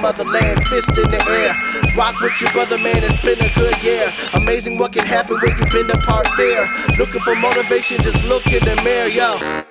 motherland, fist in the air. Rock with your brother, man, it's been a good year. Amazing what can happen when you've been apart there. Looking for motivation, just look in the mirror, yo.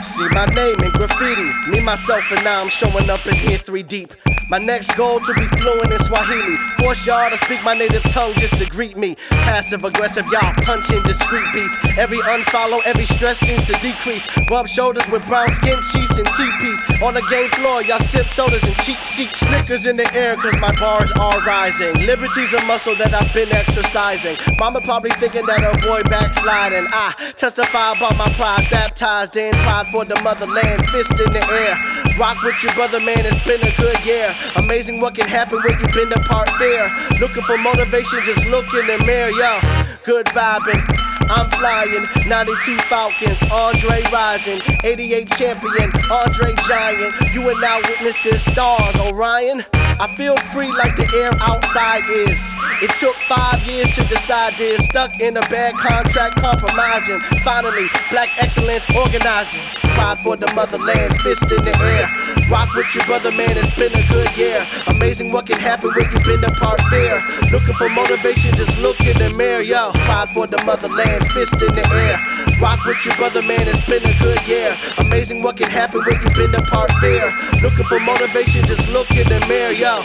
See my name in graffiti, me, myself, and now I'm showing up in here 3 deep. My next goal to be fluent in Swahili. Force y'all to speak my native tongue just to greet me. Passive aggressive, y'all punching discreet beef. Every unfollow, every stress seems to decrease. Rub shoulders with brown skin cheeks and teepees. On the game floor, y'all sip sodas and cheap seats. Snickers in the air cause my bars are rising. Liberty's a muscle that I've been exercising. Mama probably thinking that her boy backsliding. I testify about my pride, baptized in pride for the motherland, fist in the air. Rock with your brother, man, it's been a good year. Amazing what can happen when you've been apart there. Looking for motivation, just look in the mirror, yo. Good vibing, I'm flying. 92 Falcons, Andre rising. 88 champion, Andre giant. You are now witnesses, stars, Orion. I feel free like the air outside is. It took 5 years to decide this. Stuck in a bad contract, compromising. Finally, black excellence organizing. Pride for the motherland, fist in the air. Rock with your brother, man, it's been a good year. Amazing what can happen when you've been apart there. Looking for motivation, just look in the mirror, yo. Pride for the motherland, fist in the air. Rock with your brother, man, it's been a good year. Amazing what can happen when you've been apart there. Looking for motivation, just look in the mirror, yo.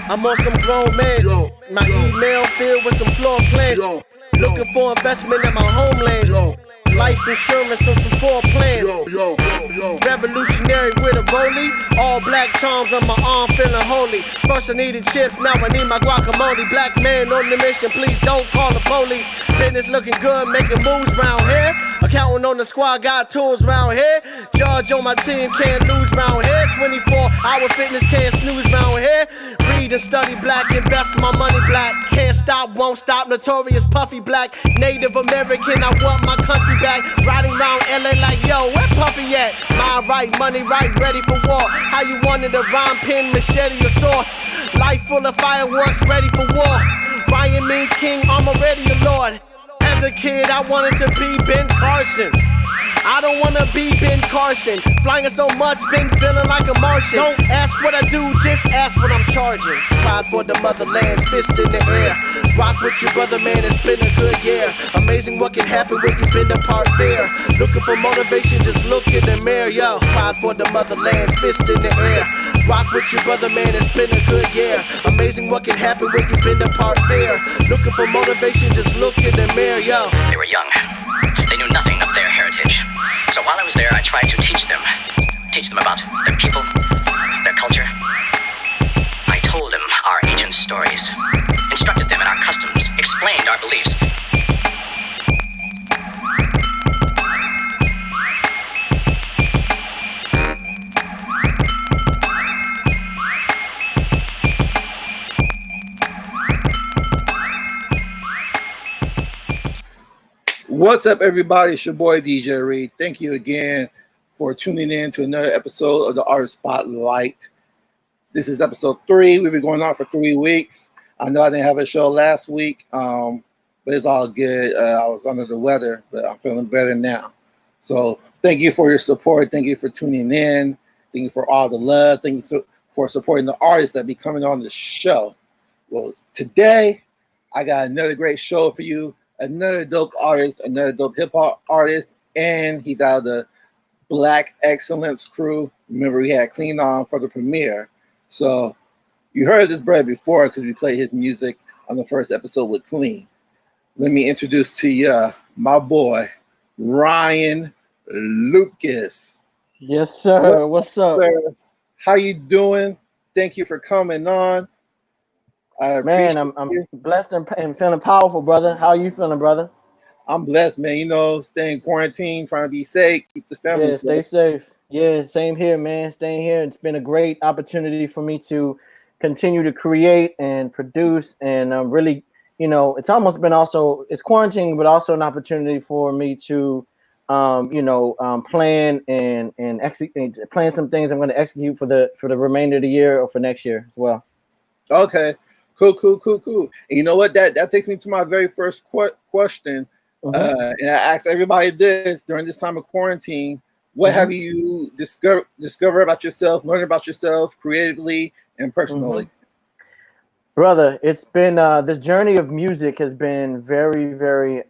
I'm on some grown man. My email filled with some floor plans. Looking for investment in my homeland. Life insurance on some floor plans. Revolutionary with a rollie. All black charms on my arm, feeling holy. First I needed chips, now I need my guacamole. Black man on the mission, please don't call the police. Business looking good, making moves round here. Accounting on the squad, got tools round here. Judge on my team, can't lose round here. 24-hour fitness, can't snooze round here. Read and study black, invest my money black. Can't stop, won't stop, notorious puffy black. Native American, I want my country back. Riding round LA like, yo, where Puffy at? Mind right, money right, ready for war. How you wanted a rhyme, pen, machete, or sword? Life full of fireworks, ready for war. Ryan means king, I'm already a lord. As a kid, I wanted to be Ben Carson. I don't wanna be Ben Carson. Flying so much, been feeling like a Martian. Don't ask what I do, just ask what I'm charging. Pride for the motherland, fist in the air. Rock with your brother, man, it's been a good year. Amazing what can happen when you've been apart there. Looking for motivation, just look in the mirror, yo. Pride for the motherland, fist in the air. Rock with your brother, man, it's been a good year. Amazing what can happen when you've been apart there. Looking for motivation, just look in the mirror, yo. They were young. They knew nothing of their heritage. So while I was there, I tried to teach them about their people, their culture. I told them our ancient stories, instructed them in our customs, explained our beliefs. What's up, everybody? It's your boy, DJ Ree. Thank you again for tuning in to another episode of the Artist Spotlight. This is episode 3. We've been going on for 3 weeks. I know I didn't have a show last week, but it's all good. I was under the weather, but I'm feeling better now. So thank you for your support. Thank you for tuning in. Thank you for all the love. Thank you for supporting the artists that be coming on the show. Well, today, I got another great show for you. Another dope artist, another dope hip-hop artist, and he's out of the Black Excellence crew. Remember, we had Clean on for the premiere. So you heard this brother before because we played his music on the first episode with Clean. Let me introduce to you my boy, Ryan Lucas. Yes, sir. What's up? Sir? How you doing? Thank you for coming on. Man, I'm blessed and feeling powerful, brother. How are you feeling, brother? I'm blessed, man. You know, staying quarantined, trying to be safe, keep the family safe. Stay safe. Yeah, same here, man. Staying here. It's been a great opportunity for me to continue to create and produce, and really, you know, it's almost been it's quarantine, but also an opportunity for me to, plan and execute, plan some things I'm going to execute for the remainder of the year or for next year as well. Okay. Cool. And you know what? That takes me to my very first question. And I asked everybody this during this time of quarantine. What have you discovered about yourself, learned about yourself creatively, and personally? Brother, it's been this journey of music has been very, very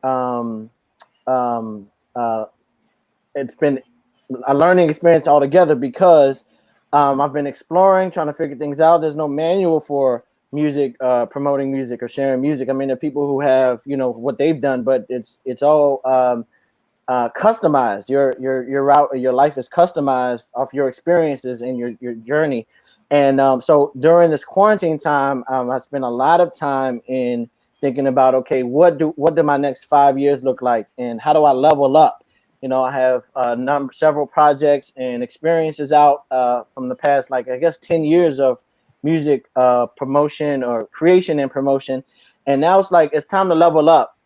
it's been a learning experience altogether because I've been exploring, trying to figure things out. There's no manual for music, promoting music or sharing music. I mean, there are people who have, you know, what they've done, but it's all customized. Your route or your life is customized off your experiences and your journey. And so during this quarantine time, I spent a lot of time in thinking about, okay, what do my next 5 years look like, and how do I level up? You know, I have several projects and experiences out from the past, like I guess 10 years of music promotion or creation and promotion, and now it's time to level up.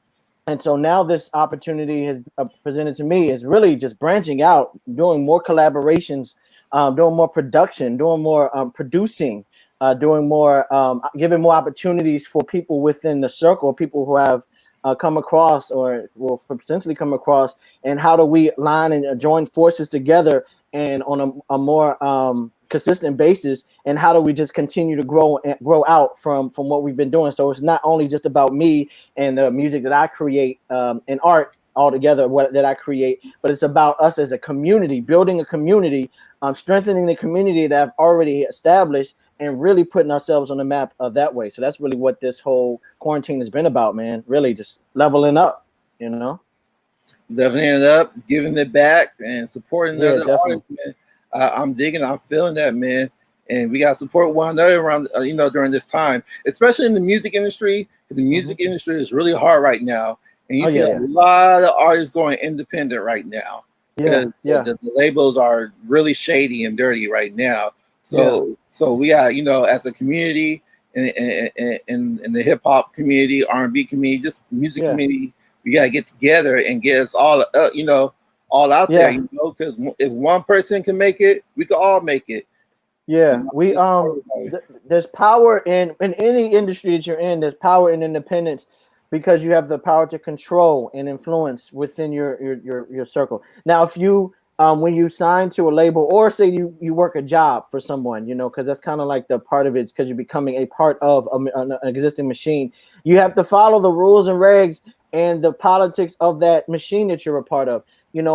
And so now this opportunity has presented to me is really just branching out, doing more collaborations, doing more production, doing more producing, doing more, giving more opportunities for people within the circle, people who have come across or will potentially come across, and how do we line and join forces together and on a more consistent basis, and how do we just continue to grow out from what we've been doing. So it's not only just about me and the music that I create and art altogether that I create, but it's about us as a community, building a community, strengthening the community that I've already established, and really putting ourselves on the map that way. So that's really what this whole quarantine has been about, man. Really just leveling up, you know? Leveling it up, giving it back, and supporting Yeah, other definitely. artists, man. I'm digging, I'm feeling that, man. And we got to support one another around, during this time, especially in the music industry. The music industry is really hard right now. And you see a lot of artists going independent right now. Yeah, yeah. The labels are really shady and dirty right now. So we got, as a community, in the hip hop community, R&B community, just music community, we got to get together and get us all, all out there, because if one person can make it, we can all make it. Yeah, we there's power in any industry that you're in. There's power in independence because you have the power to control and influence within your circle. Now, if you when you sign to a label, or say you work a job for someone, because that's kind of like the part of it, because you're becoming a part of an existing machine. You have to follow the rules and regs and the politics of that machine that you're a part of.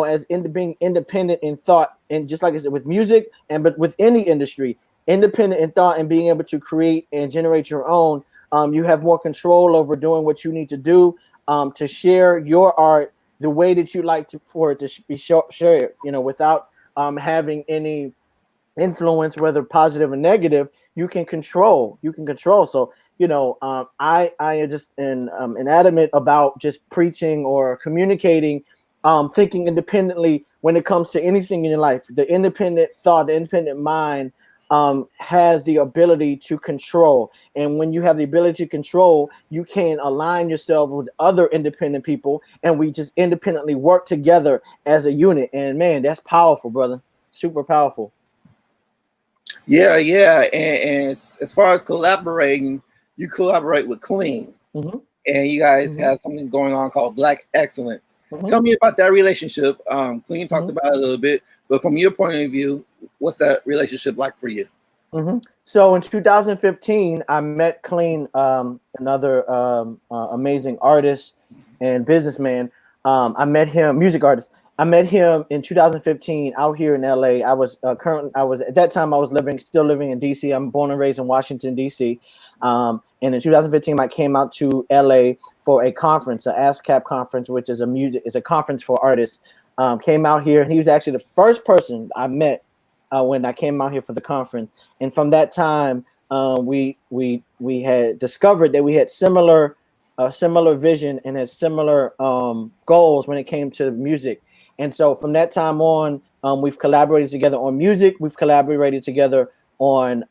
As being independent in thought, and just like I said with music, but with any industry, independent in thought and being able to create and generate your own, you have more control over doing what you need to do to share your art the way that you like for it to be shared, without having any influence, whether positive or negative. You can control. So I am just adamant about just preaching or communicating, thinking independently when it comes to anything in your life. The independent thought, the independent mind has the ability to control. And when you have the ability to control, you can align yourself with other independent people, and we just independently work together as a unit. And man, that's powerful, brother. Super powerful. Yeah. And as far as collaborating, you collaborate with Clean. And you guys have something going on called Black Excellence. Tell me about that relationship. Clean talked about it a little bit, but from your point of view, what's that relationship like for you? So in 2015, I met Clean, another amazing artist and businessman. I met him, music artist. I met him in 2015 out here in LA. I was at that time I was still living in DC. I'm born and raised in Washington, DC. And in 2015, I came out to LA for a conference, an ASCAP conference, which is a conference for artists. Came out here, and he was actually the first person I met when I came out here for the conference. And from that time, we had discovered that we had similar vision and had similar goals when it came to music. And so from that time on, we've collaborated together on music. We've collaborated together on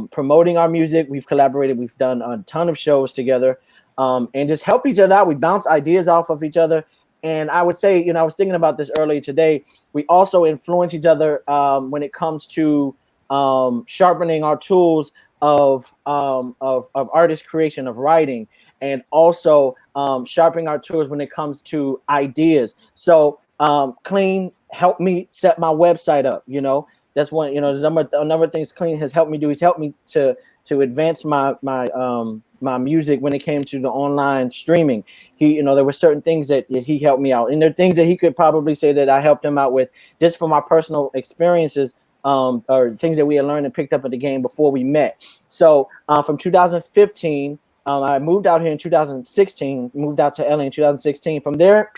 promoting our music. We've done a ton of shows together, and just help each other out. We bounce ideas off of each other. And I would say, I was thinking about this earlier today. We also influence each other when it comes to sharpening our tools of artist creation, of writing, and also sharpening our tools when it comes to ideas. So Clean helped me set my website up, that's one, you know, there's a number of things Clean has helped me do. He's helped me to advance my music when it came to the online streaming. He, you know, there were certain things that he helped me out, and there are things that he could probably say that I helped him out with just from my personal experiences, or things that we had learned and picked up at the game before we met. So from 2015, I moved out here in 2016, moved out to LA in 2016. From there,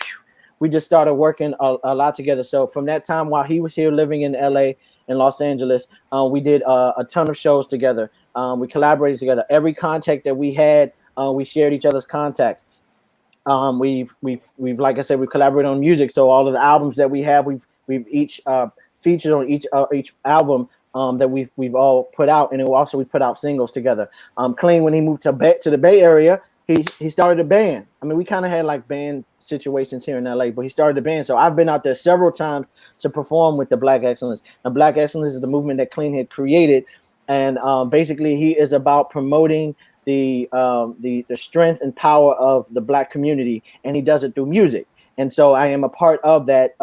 we just started working a lot together. So from that time, while he was here living in LA, in Los Angeles, we did a ton of shows together. We collaborated together. Every contact that we had, we shared each other's contacts. We've like I said, we collaborated on music. So all of the albums that we have, we've each featured on each album that we've all put out, and also we put out singles together. Clean, when he moved to the Bay Area, he started a band. I mean, we kind of had like band situations here in LA, but he started a band. So I've been out there several times to perform with the Black Excellence. And Black Excellence is the movement that Clean had created, and basically he is about promoting the strength and power of the Black community, and he does it through music. And so I am a part of that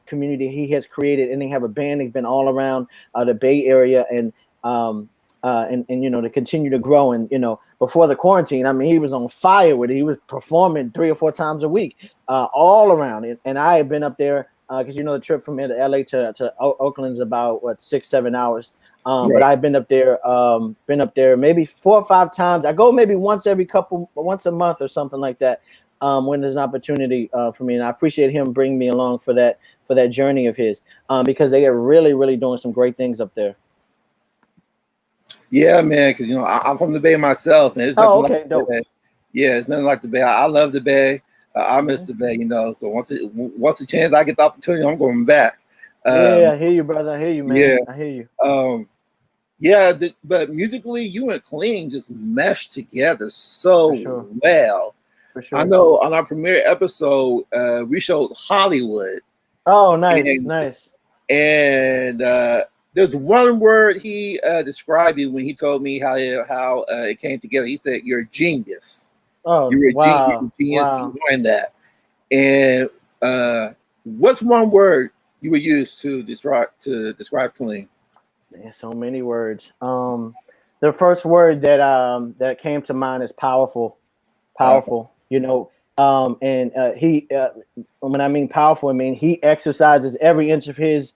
community he has created, and they have a band. They've been all around the Bay Area, and you know, to continue to grow. And you know, before the quarantine, I mean, he was on fire with it. He was performing 3 or 4 times a week, all around it. And I had been up there because you know the trip from here to LA to Oakland is about 6-7 hours. Right. But I've been up there maybe 4 or 5 times. I go maybe once a month or something like that. When there's an opportunity for me, and I appreciate him bringing me along for that journey of his, because they are really, really doing some great things up there. Yeah, man, because you know I'm from the Bay myself, and it's nothing like dope. The Bay. Yeah, it's nothing like the Bay. I love the Bay. I miss the Bay, you know. So once a chance I get the opportunity, I'm going back. Yeah, I hear you, brother. I hear you, man. Yeah, I hear you. Yeah, but musically, you and Clean just meshed together so well. For sure. I know on our premiere episode, we showed Hollywood. Oh, nice. And there's one word he described you when he told me how it came together. He said, "You're a genius." Oh, you're a genius behind that. And what's one word you would use to describe Clean? There's so many words. The first word that came to mind is powerful. Powerful. You know, he when I mean powerful, I mean he exercises every inch of his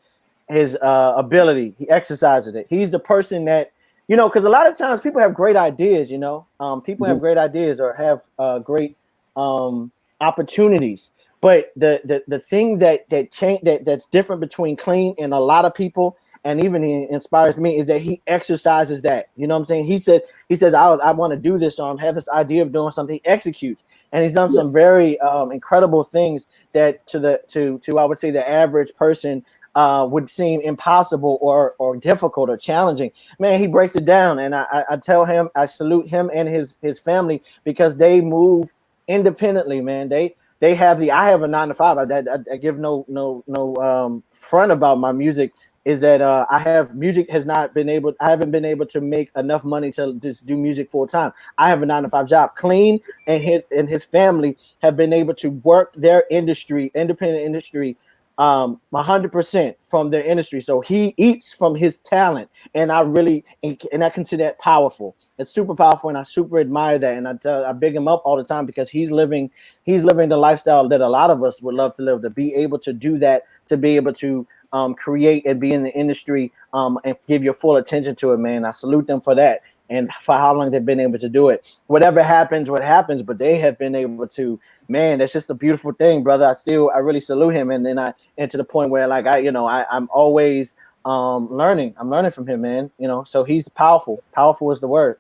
ability. He exercises it. He's the person that, you know, because a lot of times people have great ideas, you know, people have great ideas or have great opportunities, but the thing that's different between Clean and a lot of people, and even he inspires me, is that he exercises that. You know what I'm saying? He says I want to do this, or I have this idea of doing something. He executes, and he's done some very incredible things that to I would say the average person would seem impossible or difficult or challenging. Man, he breaks it down, and I tell him, I salute him and his family, because they move independently, man. I have a 9-to-5. I give no front about my music. Is that I haven't been able to make enough money to just do music full time. I have a 9-to-5 job. Clean and his family have been able to work their independent industry, 100% from their industry. So he eats from his talent, and I consider that powerful. It's super powerful, and I super admire that. And I big him up all the time, because he's living the lifestyle that a lot of us would love to live, to be able to do that, to be able to create and be in the industry, and give your full attention to it, man. I salute them for that, and for how long they've been able to do it. Whatever happens, but they have been able to, man, that's just a beautiful thing, brother. I really salute him. And then to the point where I'm always learning. I'm learning from him, man. You know, so he's powerful. Powerful is the word.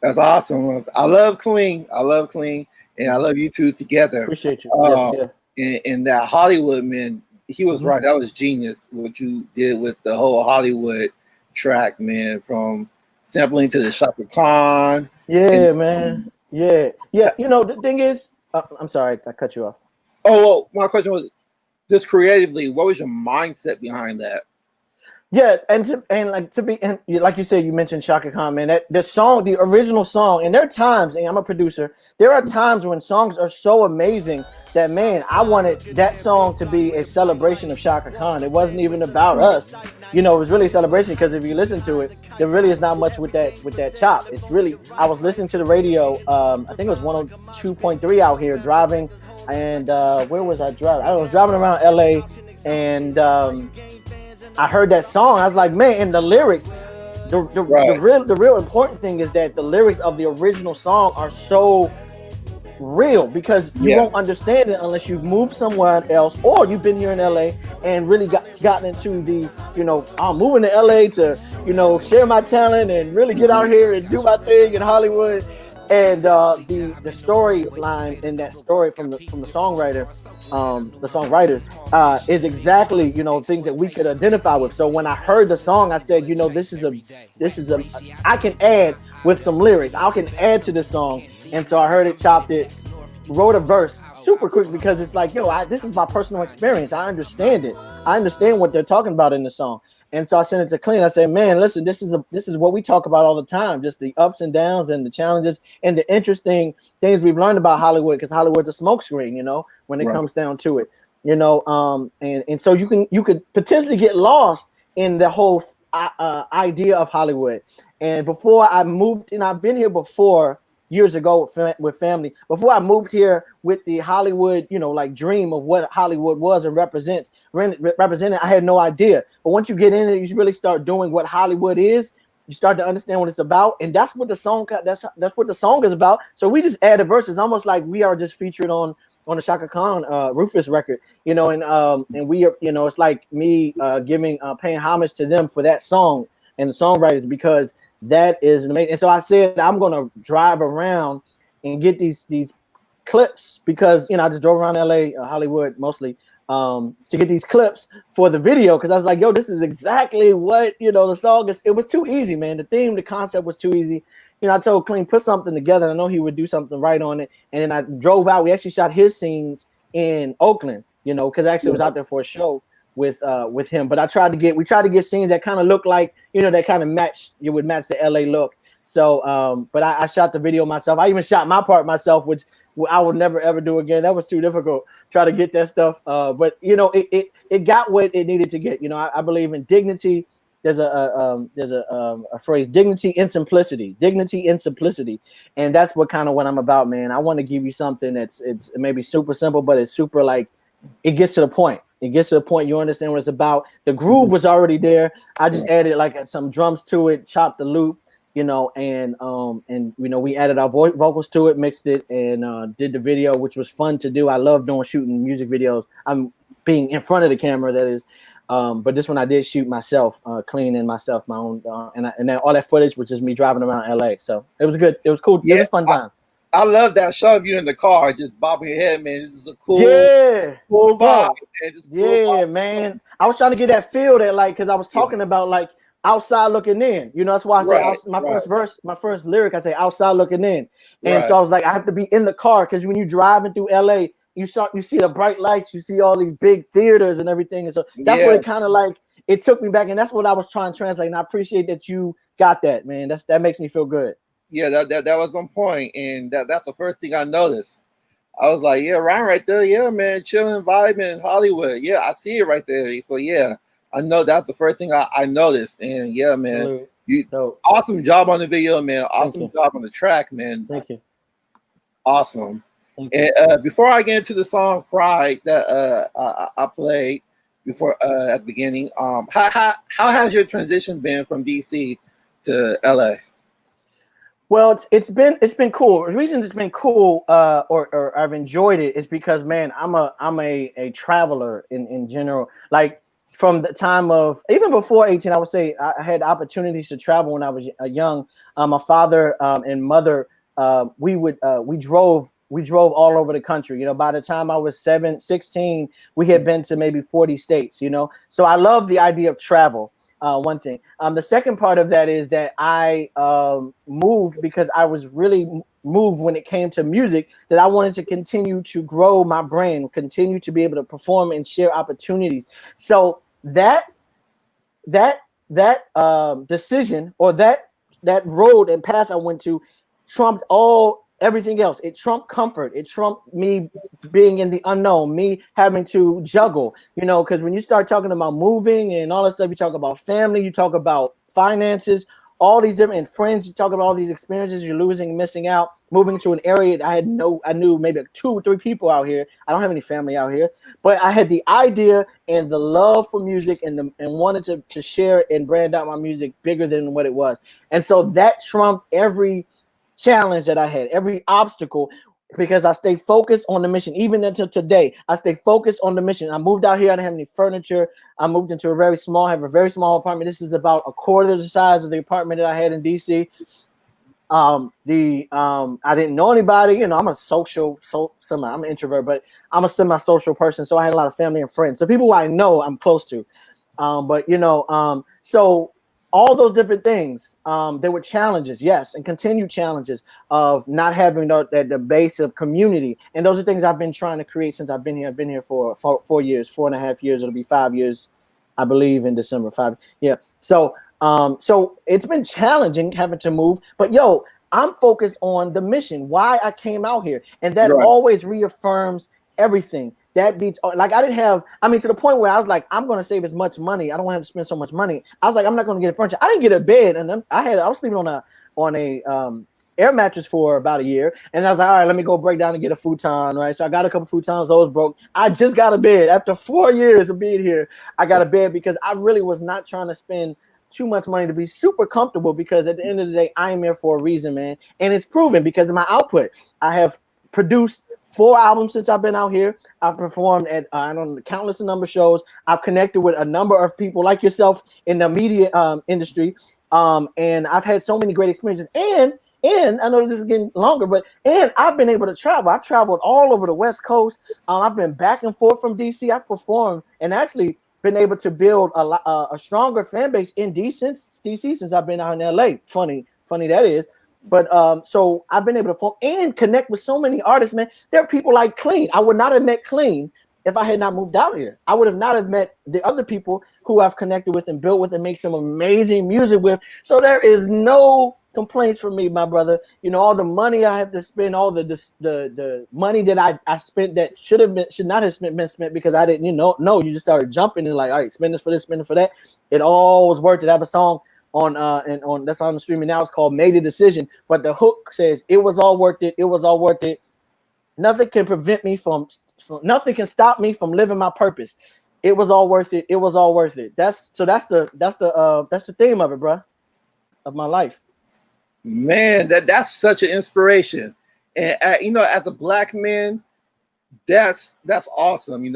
That's awesome. I love Clean, and I love you two together. Appreciate you. And that Hollywood, man, he was right. That was genius what you did with the whole Hollywood track, man, from sampling to the Shaka Khan. Yeah, man. Yeah. You know, the thing is, I'm sorry, I cut you off. Oh, well, my question was, just creatively, what was your mindset behind that? Yeah, and like you said, you mentioned Shaka Khan, man. That the song, the original song, and there are times, and I'm a producer. There are times when songs are so amazing that, man, I wanted that song to be a celebration of Shaka Khan. It wasn't even about us, you know. It was really a celebration because if you listen to it, there really is not much with that chop. It's really, I was listening to the radio. I think it was 102.3 out here driving, and where was I driving? I was driving around LA, and I heard that song. I was like, man, and the lyrics, the real important thing is that the lyrics of the original song are so real, because you won't understand it unless you've moved somewhere else or you've been here in LA and really gotten into the, you know, I'm moving to LA to, you know, share my talent and really get out here and do my thing in Hollywood. And the storyline in that story from the songwriters is exactly, you know, things that we could identify with. So when I heard the song, I said, you know, this is a I can add with some lyrics. I can add to this song. And so I heard it, chopped it, wrote a verse super quick, because it's like, yo, this is my personal experience. I understand it. I understand what they're talking about in the song. And so I sent it to Clean. I said, man, listen, this is what we talk about all the time, just the ups and downs and the challenges and the interesting things we've learned about Hollywood, because Hollywood's a smokescreen, you know, when it comes down to it, you know. And so you could potentially get lost in the whole idea of Hollywood. And before I moved, and I've been here before years ago with family, before I moved here with the Hollywood, you know, like dream of what Hollywood was and represented, I had no idea. But once you get in it, you really start doing what Hollywood is. You start to understand what it's about, and that's what the song that's what the song is about. So we just added verses, almost like we are just featured on the Shaka Khan Rufus record, you know, and we are, you know, it's like me paying homage to them for that song and the songwriters, because that is amazing. And so I said, I'm going to drive around and get these clips, because, you know, I just drove around LA, Hollywood mostly, to get these clips for the video. Because I was like, yo, this is exactly what, you know, the song is. It was too easy, man. The theme, the concept was too easy. You know, I told Clean, put something together. I know he would do something right on it. And then I drove out. We actually shot his scenes in Oakland, you know, because actually I was out there for a show with him. But we tried to get scenes that kind of look like, you know, that kind of would match the LA look. So but I shot the video myself. I even shot my part myself, which I would never ever do again. That was too difficult, try to get that stuff. But you know, it got what it needed to get. You know, I believe in dignity. There's a phrase, dignity and simplicity, and that's what I'm about, man. I want to give you something it's maybe super simple, but it's super, like, it gets to the point. It gets to the point. You understand what it's about. The groove was already there. I just added like some drums to it, chopped the loop, you know, and you know, we added our vocals to it, mixed it, and did the video, which was fun to do. I love shooting music videos. I'm being in front of the camera, that is. But this one I did shoot myself, Clean, and myself, my own, and then all that footage was just me driving around LA. So it was good. It was cool. Yeah, it was a fun time. I love that shot of you in the car, just bobbing your head, man. This is a cool vibe. Man. I was trying to get that feel that, like, because I was talking about, like, outside looking in. You know, that's why I say my first lyric, I say outside looking in. And so I was like, I have to be in the car, because when you're driving through LA, you see the bright lights, you see all these big theaters and everything. And so that's what it kind of like, it took me back. And that's what I was trying to translate. And I appreciate that you got that, man. That makes me feel good. Yeah, that was on point, and that's the first thing I noticed. I was like, yeah, Ryan right there, yeah, man, chilling, vibing in Hollywood. Yeah, I see it right there. So yeah, I know that's the first thing I noticed, and yeah, man, awesome job on the video, man. Awesome job on the track, man. Thank you. Awesome. And before I get into the song "Pride" that I played before at the beginning, how has your transition been from DC to LA? Well, it's been cool. The reason it's been cool, or I've enjoyed it, is because, man, I'm a traveler in general. Like, from the time of, even before 18, I would say I had opportunities to travel when I was young. My father and mother, we drove all over the country. You know, by the time I was 16, we had been to maybe 40 states, you know. So I love the idea of travel. One thing. The second part of that is that I moved because I was really moved when it came to music, that I wanted to continue to grow my brand, continue to be able to perform and share opportunities. So that decision, or that road and path I went to, trumped everything else. It trumped comfort. It trumped me being in the unknown, me having to juggle, because when you start talking about moving and all that stuff, you talk about family, you talk about finances, all these different friends, you talk about all these experiences you're losing, missing out, moving to an area that I knew maybe 2 or 3 people out here. I don't have any family out here, but I had the idea and the love for music and wanted to share and brand out my music bigger than what it was. And so that trumped every challenge that I had, every obstacle, because I stay focused on the mission. Even until today, I stay focused on the mission. I moved out here. I didn't have any furniture. I moved into I have a very small apartment. This is about a quarter of the size of the apartment that I had in DC. I didn't know anybody. I'm a I'm an introvert, but I'm a semi-social person. So I had a lot of family and friends. So people who I know, I'm close to. So all those different things, there were challenges, yes, and continued challenges of not having the base of community. And those are things I've been trying to create since I've been here. I've been here for 4 years, 4.5 years. It'll be 5 years, I believe, in December. 5, yeah. So it's been challenging having to move, but I'm focused on the mission, why I came out here, and that always reaffirms everything. That beats, like, to the point where I was like, I'm going to save as much money. I don't want to have to spend so much money. I was like, I'm not going to get a furniture. I didn't get a bed, and I was sleeping on a air mattress for about a year, and I was like, all right, let me go break down and get a futon, right? So I got a couple futons, those broke. I just got a bed after 4 years of being here. I got a bed because I really was not trying to spend too much money to be super comfortable, because at the end of the day, I am here for a reason, man, and it's proven because of my output. I have produced 4 albums since I've been out here. I've performed at countless number of shows. I've connected with a number of people like yourself in the media industry, and I've had so many great experiences. And I know this is getting longer, but I've been able to travel. I've traveled all over the West Coast. I've been back and forth from DC. I performed and actually been able to build a stronger fan base in DC since I've been out in LA. Funny that is. But so I've been able to form and connect with so many artists, man. There are people like Clean. I would not have met Clean if I had not moved out here. I would have not have met the other people who I've connected with and built with and make some amazing music with. So there is no complaints from me, my brother. All the money I have to spend, all the money that I spent that should not have been spent because I didn't, no, you just started jumping and like, all right, spend this for this, spend it for that. It all was worth it. I have a song on that's on the streaming now. It's called Made a Decision, but the hook says it was all worth it. It was all worth it. Nothing can prevent me from nothing can stop me from living my purpose. It was all worth it. It was all worth it. That's the theme of it, bro, of my life. Man, that's such an inspiration. And as a Black man, that's awesome.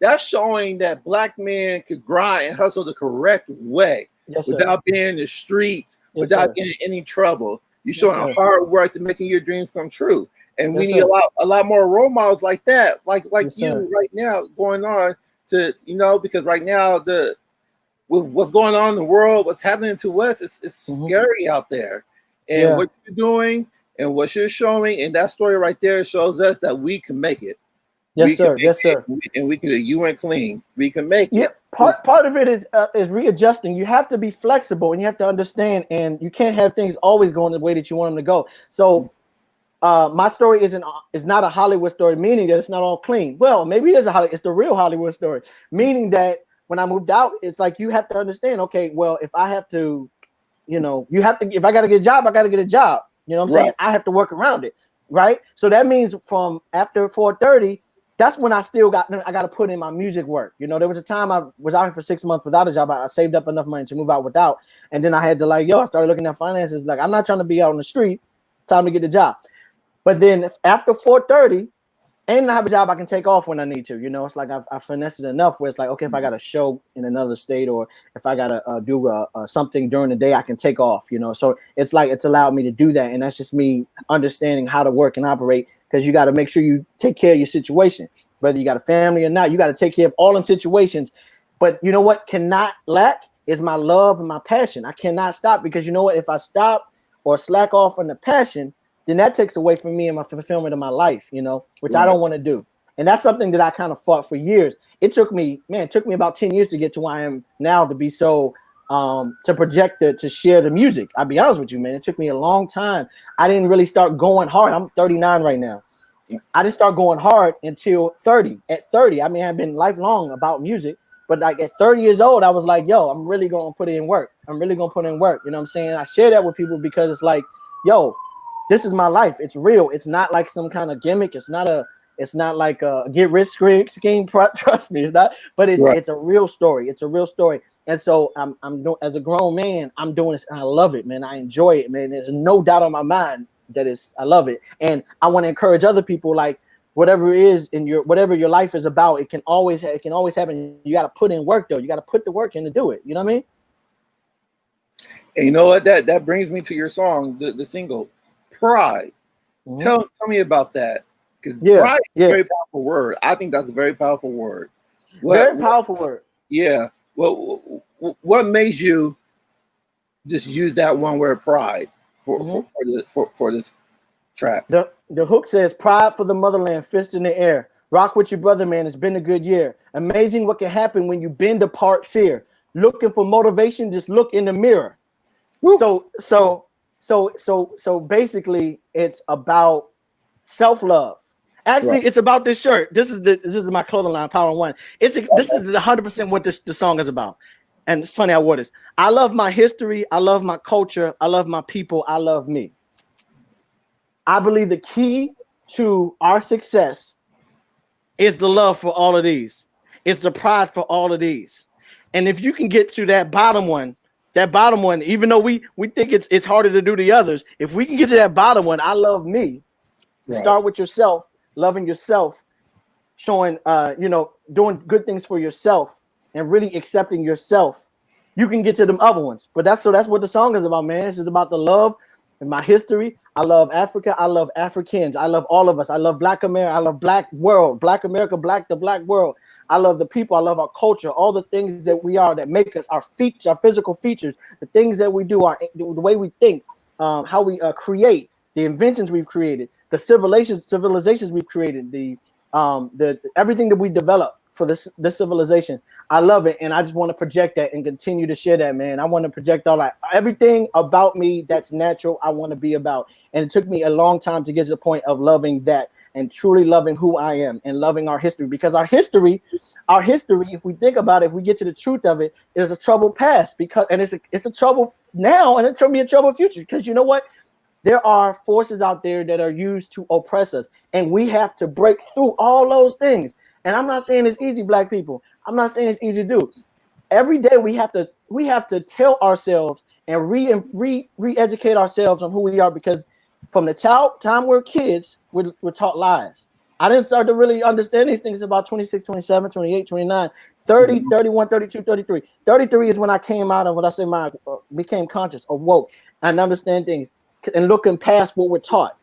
That's showing that Black men could grind and hustle the correct way. Yes, without being in the streets, yes, without getting any trouble. You're showing hard work to making your dreams come true. And we need a lot more role models like that, like you right now going on to, because right now with what's going on in the world, what's happening to us, it's scary out there. And what you're doing and what you're showing, and that story right there shows us that we can make it. Yes, sir. Yes, sir. And we can. You and Clean. We can make it. Part of it is readjusting. You have to be flexible and you have to understand, and you can't have things always going the way that you want them to go. So, my story is not a Hollywood story, meaning that it's not all clean. Well, maybe it's the real Hollywood story, meaning that when I moved out, it's like you have to understand. Okay, well, if I have to, if I got to get a job, I got to get a job. You know what I'm saying? I have to work around it, right? So that means from after 4:30. That's when I got to put in my music work. There was a time I was out here for 6 months without a job. I saved up enough money to move out without. And then I had to I started looking at finances. Like, I'm not trying to be out on the street. It's time to get a job. But then after 4:30, and I have a job I can take off when I need to. It's like I finessed it enough where it's like, okay, if I got a show in another state or if I got to do something during the day, I can take off, So it's like it's allowed me to do that. And that's just me understanding how to work and operate. Because you got to make sure you take care of your situation, whether you got a family or not. You got to take care of all them situations. But you know what cannot lack is my love and my passion. I cannot stop because you know what? If I stop or slack off on the passion, then that takes away from me and my fulfillment of my life, which I don't want to do. And that's something that I kind of fought for years. It took me about 10 years to get to where I am now, to be so to project it, to share the music. I'll be honest with you, man. It took me a long time. I didn't really start going hard. I'm 39 right now. I didn't start going hard until 30. At 30, I mean, I've been lifelong about music, but like at 30 years old, I was like, yo, I'm really going to put in work. I'm really going to put in work. You know what I'm saying? I share that with people because it's like, yo, this is my life. It's real. It's not like some kind of gimmick. It's not like a get rich scheme. Trust me, it's not. But it's a real story. It's a real story. And so I'm doing, as a grown man, I'm doing this, and I love it, man. I enjoy it, man. There's no doubt on my mind that I love it, and I want to encourage other people, like whatever it is in whatever your life is about, it can always happen. You got to put in work, though. You got to put the work in to do it. You know what I mean? And you know what? That brings me to your song, the single, Pride. Mm-hmm. Tell me about that. Because pride is a very powerful word. I think that's a very powerful word. Very powerful word. Yeah. Well, what made you just use that one word, pride, for this track? The hook says, "Pride for the motherland, fist in the air. Rock with your brother, man. It's been a good year. Amazing what can happen when you bend apart fear. Looking for motivation, just look in the mirror." Woo. So basically, it's about self-love. Actually, it's about this shirt. This is my clothing line, Power One. This is 100% what the song is about. And it's funny I wore this. I love my history. I love my culture. I love my people. I love me. I believe the key to our success is the love for all of these. It's the pride for all of these. And if you can get to that bottom one, even though we think it's harder to do the others, if we can get to that bottom one, I love me. Start with yourself. Loving yourself, showing, doing good things for yourself, and really accepting yourself, you can get to them other ones. But that's what the song is about, man. It's just about the love and my history. I love Africa. I love Africans. I love all of us. I love Black America. I love Black world, Black America, the Black world. I love the people. I love our culture, all the things that we are that make us, our features, our physical features, the things that we do, the way we think, how we create, the inventions we've created, the civilizations we've created, the everything that we develop for this civilization. I love it, and I just want to project that and continue to share that, man. I want to project everything about me that's natural. I want to be about, and it took me a long time to get to the point of loving that and truly loving who I am and loving our history, because our history, if we think about it, if we get to the truth of it, is a troubled past, and it's a trouble now, and it's going to be a troubled future, because you know what? There are forces out there that are used to oppress us, and we have to break through all those things. And I'm not saying it's easy, Black people. I'm not saying it's easy to do. Every day we have to tell ourselves and re-educate ourselves on who we are, because from the time we're kids, we're taught lies. I didn't start to really understand these things about 26, 27, 28, 29, 30, 31, 32, 33. 33 is when I came out of what I say became conscious, awoke, and understand things and looking past what we're taught.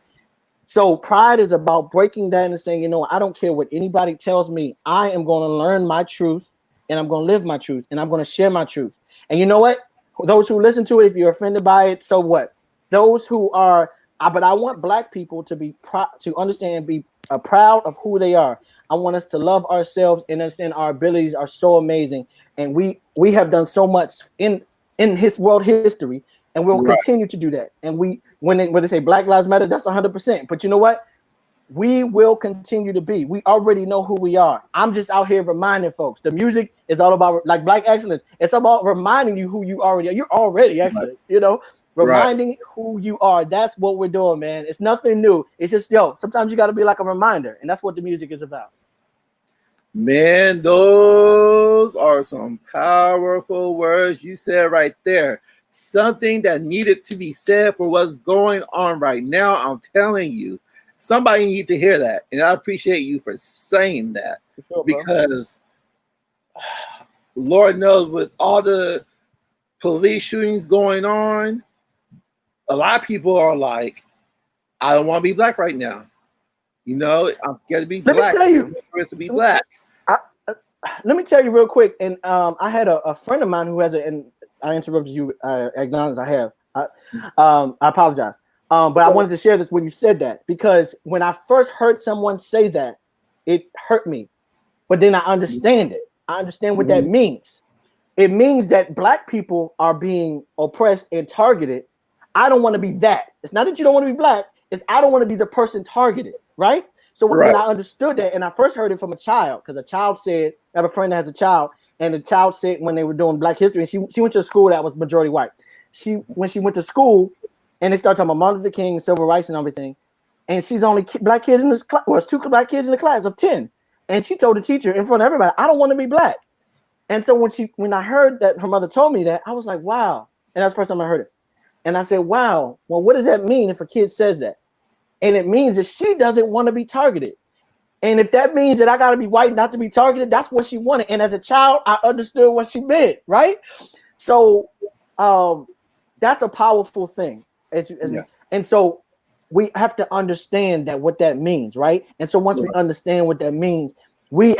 So pride is about breaking that and saying, I don't care what anybody tells me. I am going to learn my truth, and I'm going to live my truth, and I'm going to share my truth. And you know what? Those who listen to it, if you're offended by it, so what? Those who are, but I want Black people to be to understand and be proud of who they are. I want us to love ourselves and understand our abilities are so amazing, and we have done so much in his world history, and we'll continue to do that. And when they say Black Lives Matter, that's 100%. But you know what? We will continue to be. We already know who we are. I'm just out here reminding folks. The music is all about, like Black excellence. It's about reminding you who you already are. You're already excellent, reminding who you are. That's what we're doing, man. It's nothing new. It's just, sometimes you got to be like a reminder. And that's what the music is about. Man, those are some powerful words you said right there. Something that needed to be said for what's going on right now. I'm telling you, somebody needs to hear that. And I appreciate you for saying that, because Lord knows, with all the police shootings going on, a lot of people are like, I don't want to be Black right now. I'm scared to be Black. Let me tell you. To be Black. Let me tell you real quick. And I had a friend of mine who has and I interrupted you. I acknowledge I have. I apologize. But I wanted to share this when you said that, because when I first heard someone say that, it hurt me. But then I understand it. I understand what that means. It means that Black people are being oppressed and targeted. I don't want to be that. It's not that you don't want to be Black. It's I don't want to be the person targeted, right? So when I understood that, and I first heard it from a child, because a child said, I have a friend that has a child, and the child said when they were doing Black history, and she went to a school that was majority white. When she went to school, and they started talking about Martin Luther King, civil rights, and everything, and she's the only Black kid in this class. Well, it's 2 Black kids in the class of 10, and she told the teacher in front of everybody, "I don't want to be Black." And so when I heard that her mother told me that, I was like, "Wow!" And that's the first time I heard it. And I said, "Wow. Well, what does that mean if a kid says that?" And it means that she doesn't want to be targeted. And if that means that I got to be white not to be targeted, that's what she wanted. And as a child, I understood what she meant, right? So that's a powerful thing. And so we have to understand that what that means, right? And so once we understand what that means, we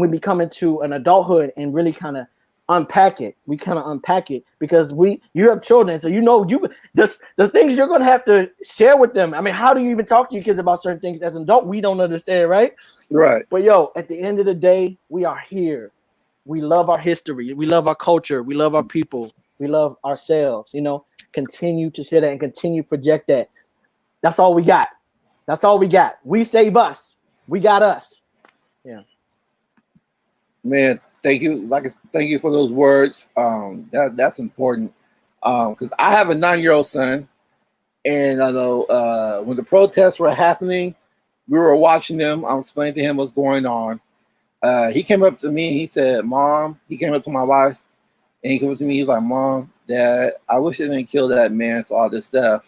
become into an adulthood and really kind of unpack it. We kind of unpack it because you have children, so the things you're gonna have to share with them. I mean, how do you even talk to your kids about certain things as an adult? We don't understand, right? Right. But at the end of the day, we are here. We love our history. We love our culture. We love our people. We love ourselves. Continue to share that and continue to project that. That's all we got. That's all we got. We save us. We got us. Yeah. Man, thank you. Thank you for those words. That's important. Because I have a 9-year-old son, and I know when the protests were happening, we were watching them. I'm explaining to him what's going on. He came up to me and he said, "Mom," he came up to my wife and he came up to me. He was like, "Mom, Dad, I wish they didn't kill that man so all this stuff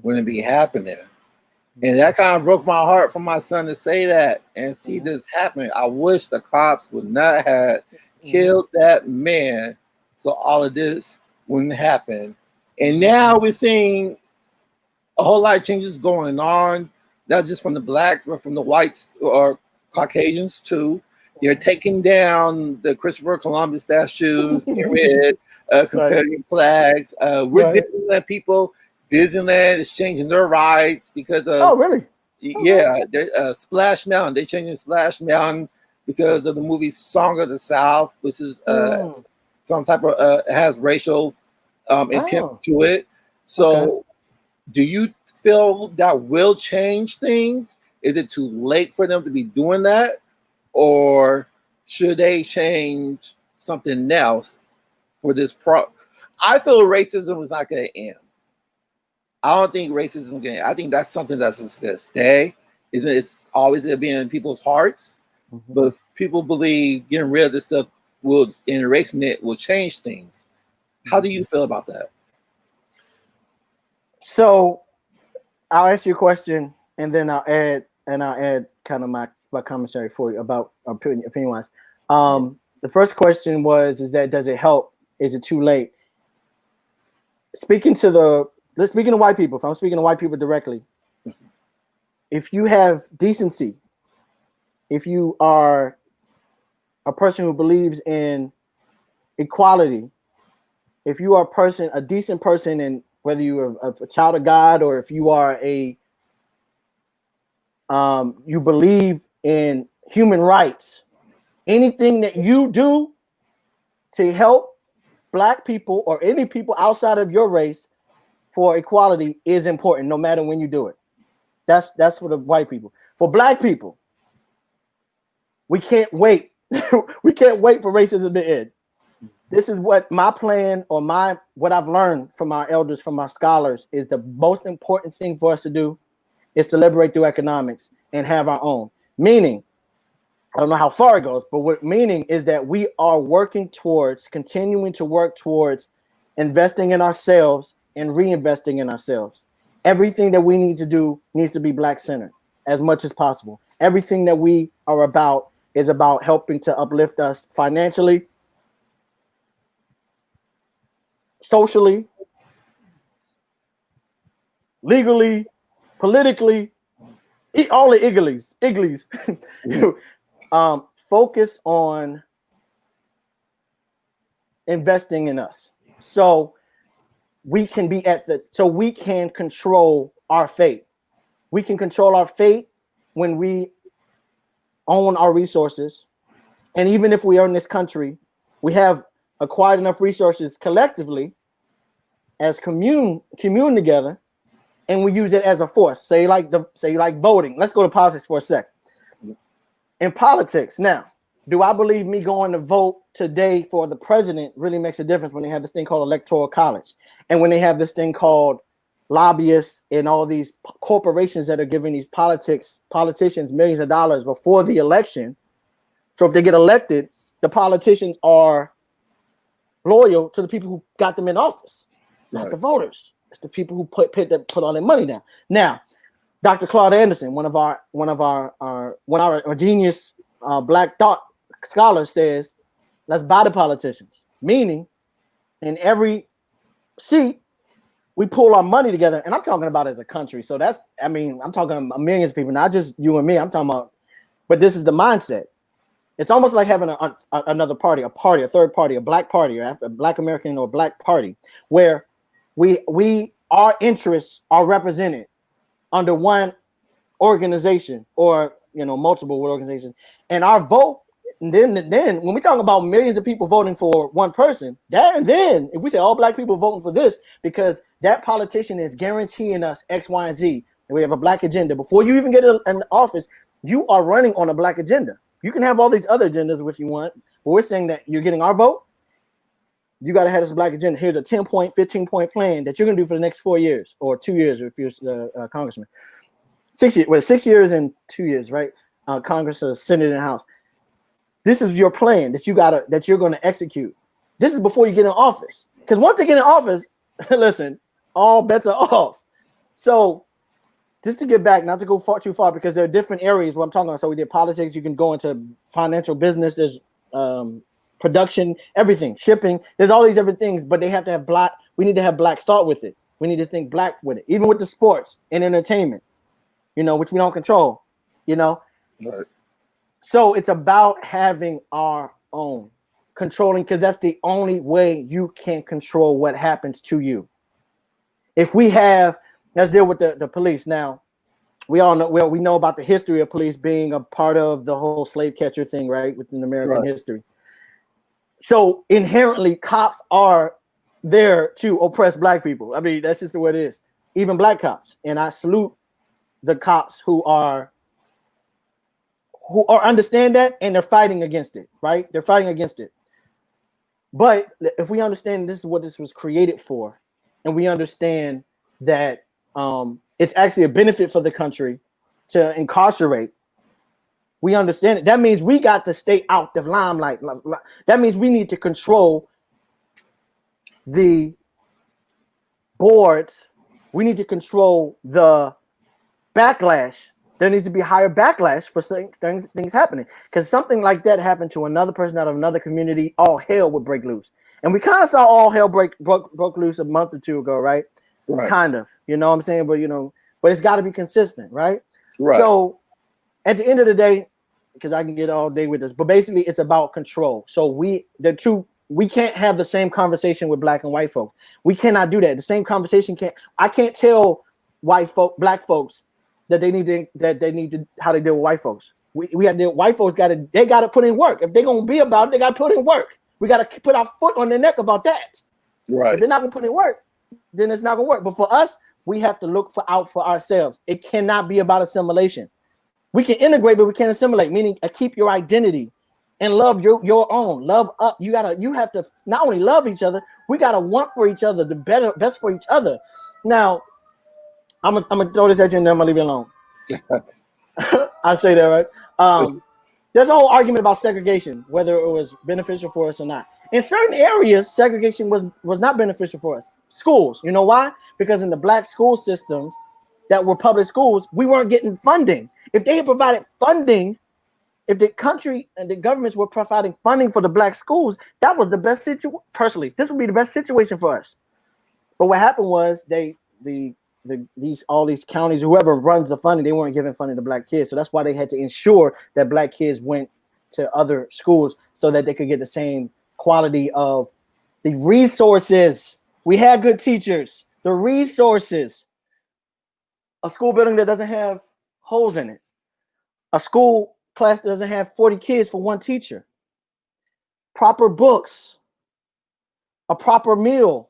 wouldn't be happening." And that kind of broke my heart for my son to say that and see this happening. I wish the cops would not have killed that man so all of this wouldn't happen. And now we're seeing a whole lot of changes going on, not just from the Blacks, but from the whites or Caucasians too. They're taking down the Christopher Columbus statues, Confederate flags. We're Disneyland people. Disneyland is changing their rights because of. Oh, really? Yeah, Splash Mountain. They're changing Splash Mountain because of the movie Song of the South, which is some type of has racial intent to it. So, do you feel that will change things? Is it too late for them to be doing that, or should they change something else for this I feel racism is not going to end. I don't think racism is going to. I think that's something that's going to stay. It's always going to be in people's hearts, but people believe getting rid of this stuff and erasing it will change things. How do you feel about that? So, I'll answer your question, and then I'll add kind of my commentary for you about opinion wise. The first question is that does it help? Is it too late? Speaking to white people, if I'm speaking to white people directly, if you have decency, if you are a person who believes in equality, if you are a decent person, and whether you are a child of God or if you are you believe in human rights, anything that you do to help Black people or any people outside of your race for equality is important, no matter when you do it. That's for the white people. For Black people, we can't wait. We can't wait for racism to end. This is what my plan or what I've learned from our elders, from our scholars, is the most important thing for us to do is to liberate through economics and have our own. Meaning, I don't know how far it goes, but what meaning is that we are continuing to work towards investing in ourselves and reinvesting in ourselves. Everything that we need to do needs to be Black-centered as much as possible. Everything that we are about is about helping to uplift us financially, socially, legally, politically, all the igglies. Focus on investing in us. So we can we can control our fate. We can control our fate when we own our resources, and even if we are in this country, we have acquired enough resources collectively as commune together, and we use it as a force. Say like voting. Let's go to politics for a sec. In politics now, do I believe me going to vote today for the president really makes a difference when they have this thing called electoral college, and when they have this thing called lobbyists and all these corporations that are giving these politicians millions of dollars before the election? So if they get elected, the politicians are loyal to the people who got them in office, not the voters. It's the people who put all their money down. Now, Dr. Claude Anderson, one of our genius black thought scholars, says, let's buy the politicians. Meaning, in every seat, we pull our money together, and I'm talking about as a country. So I'm talking millions of people, not just you and me. I'm talking about, but this is the mindset. It's almost like having another party, a third party, a black party, or a black American or black party, where our interests are represented under one organization or multiple organizations, and our vote. And then when we talk about millions of people voting for one person, then if we say all black people voting for this because that politician is guaranteeing us X, Y, and Z, and we have a black agenda. Before you even get in office, you are running on a black agenda. You can have all these other agendas if you want, but we're saying that you're getting our vote. You got to have this black agenda. Here's a 10-point, 15-point plan that you're going to do for the next 4 years or 2 years if you're a congressman. 6 years, 6 years and 2 years, right? Congress, Senate, and House. This is your plan that you're going to execute. This is before you get in office. Because once they get in office, listen, all bets are off. So just to get back, not to go too far, because there are different areas where I'm talking about. So we did politics. You can go into financial business. There's production, everything, shipping. There's all these different things, but they have to have black. We need to have black thought with it. We need to think black with it, even with the sports and entertainment, which we don't control, Right. So it's about having our own controlling, because that's the only way you can control what happens to you. If we have, let's deal with the police now. We all know, we know about the history of police being a part of the whole slave catcher thing, right, within American history. So inherently, cops are there to oppress black people. I mean, that's just the way it is. Even black cops, and I salute the cops who understand that, and they're fighting against it, right? They're fighting against it. But if we understand this is what this was created for, and we understand that it's actually a benefit for the country to incarcerate, we understand it. That means we got to stay out the limelight. That means we need to control the boards. We need to control the backlash. There needs to be higher backlash for things happening, because something like that happened to another person out of another community, all hell would break loose. And we kind of saw all hell broke loose a month or two ago, right? Kind of, you know what I'm saying? But it's got to be consistent, right? So at the end of the day, because I can get all day with this, but basically it's about control. So we can't have the same conversation with black and white folks. We cannot do that. The same conversation I can't tell black folks that they need to how they deal with white folks. We have white folks got to put in work. If they're gonna be about it, they got to put in work. We got to put our foot on their neck about that. Right. If they're not gonna put in work, then it's not gonna work. But for us, we have to look out for ourselves. It cannot be about assimilation. We can integrate, but we can't assimilate. Meaning, keep your identity and love your own. Love up. You have to not only love each other. We gotta want for each other the best for each other. Now, I'm gonna throw this at you and then I'm gonna leave it alone. I say that, right? There's a whole argument about segregation, whether it was beneficial for us or not. In certain areas, segregation was not beneficial for us. Schools, you know why? Because in the black school systems that were public schools, we weren't getting funding. If they had provided funding, if the country and the governments were providing funding for the black schools, that was the best situation. Personally, this would be the best situation for us. But what happened was all these counties, whoever runs the funding, they weren't giving funding to black kids. So that's why they had to ensure that black kids went to other schools so that they could get the same quality of the resources. We had good teachers, the resources. A school building that doesn't have holes in it. A school class doesn't have 40 kids for one teacher. Proper books, a proper meal,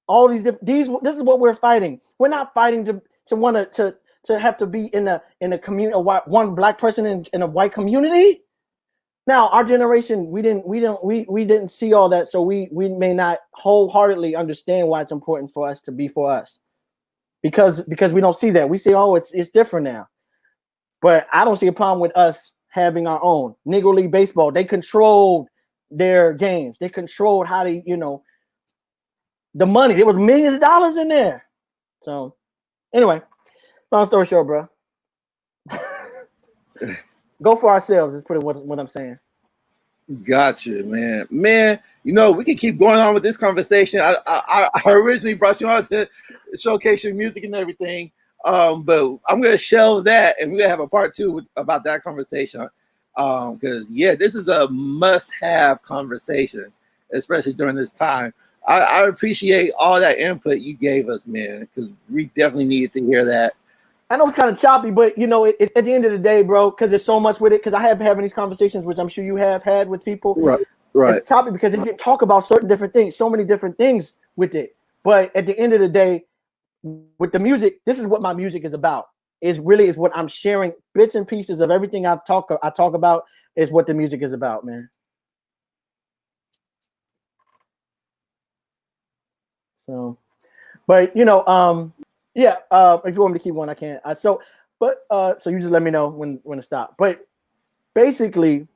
all these this is what we're fighting. We're not fighting to want to have to be in a community, one black person in a white community. Now, our generation, we didn't see all that, so we may not wholeheartedly understand why it's important for us to be for us, because we don't see that. We say, oh, it's different now, but I don't see a problem with us having our own Negro League Baseball. They controlled their games. They controlled how they, the money. There was millions of dollars in there. So, anyway, long story short, bro. Go for ourselves is pretty what I'm saying. Gotcha, man. Man, we can keep going on with this conversation. I originally brought you on to showcase your music and everything, but I'm gonna shelve that, and we're gonna have a part 2 about that conversation. Because this is a must-have conversation, especially during this time. I appreciate all that input you gave us, man, because we definitely needed to hear that. I know it's kind of choppy, but at the end of the day, bro, because there's so much with it. Because I have been having these conversations, which I'm sure you have had with people. Right. It's choppy because you can talk about certain different things, so many different things with it. But at the end of the day, with the music, this is what my music is about. Is what I'm sharing, bits and pieces of everything I talk about is what the music is about, man. So, but if you want me to keep one, I can. So you just let me know when to stop. But basically,